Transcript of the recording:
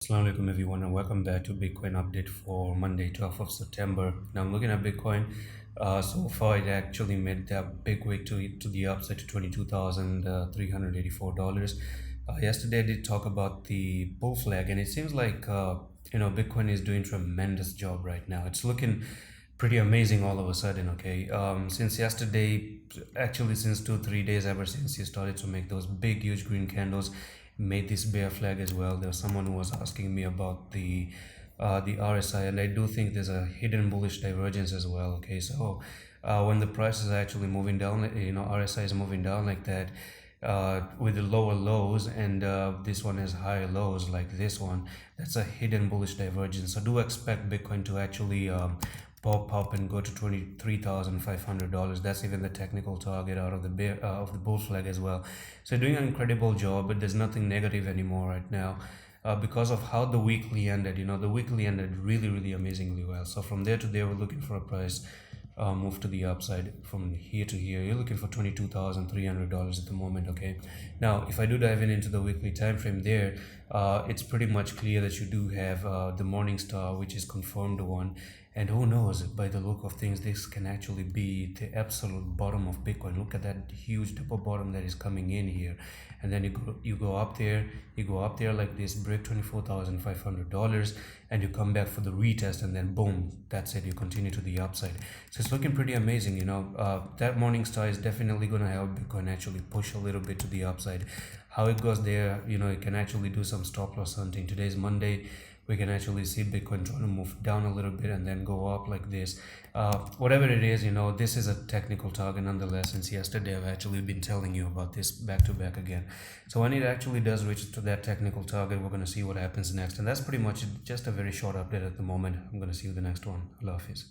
Assalamu alaikum everyone and welcome back to Bitcoin update for Monday 12th of September. Now I'm looking at Bitcoin. So far it actually made that big way to the upside to $22,384. Yesterday I did talk about the bull flag and it seems like Bitcoin is doing tremendous job right now. It's looking pretty amazing all of a sudden. Okay, since yesterday, actually since 2 3 days, ever since you started to make those big huge green candles, made this bear flag as well. There was someone who was asking me about the RSI, and I do think there's a hidden bullish divergence as well. Okay, so when the price is actually moving down, RSI is moving down like that, with the lower lows, and this one has higher lows like this one, that's a hidden bullish divergence. So do expect Bitcoin to actually pop up and go to $23,500. That's even the technical target out of the of the bull flag as well. So doing an incredible job, but there's nothing negative anymore right now. Because of how the weekly ended, the weekly ended really amazingly well. So from there to there, we're looking for a price move to the upside from here to here. You're looking for $22,300 at the moment. Okay, now if I do dive into the weekly time frame there, it's pretty much clear that you do have the morning star, which is confirmed one, and who knows, by the look of things, this can actually be the absolute bottom of Bitcoin. Look at that huge double bottom that is coming in here, and then you go up there, like this, break $24,500, and you come back for the retest, and then boom, that's it. You continue to the upside. So it's looking pretty amazing. That morning star is definitely going to help Bitcoin actually push a little bit to the upside. How it goes there, it can actually do some stop loss hunting. Today's Monday. We can actually see Bitcoin trying to move down a little bit and then go up like this. Whatever it is, this is a technical target nonetheless. Since yesterday, I've actually been telling you about this back to back again. So when it actually does reach to that technical target, we're going to see what happens next. And that's pretty much it. Just a very short update at the moment. I'm going to see you the next one. Allah Hafiz.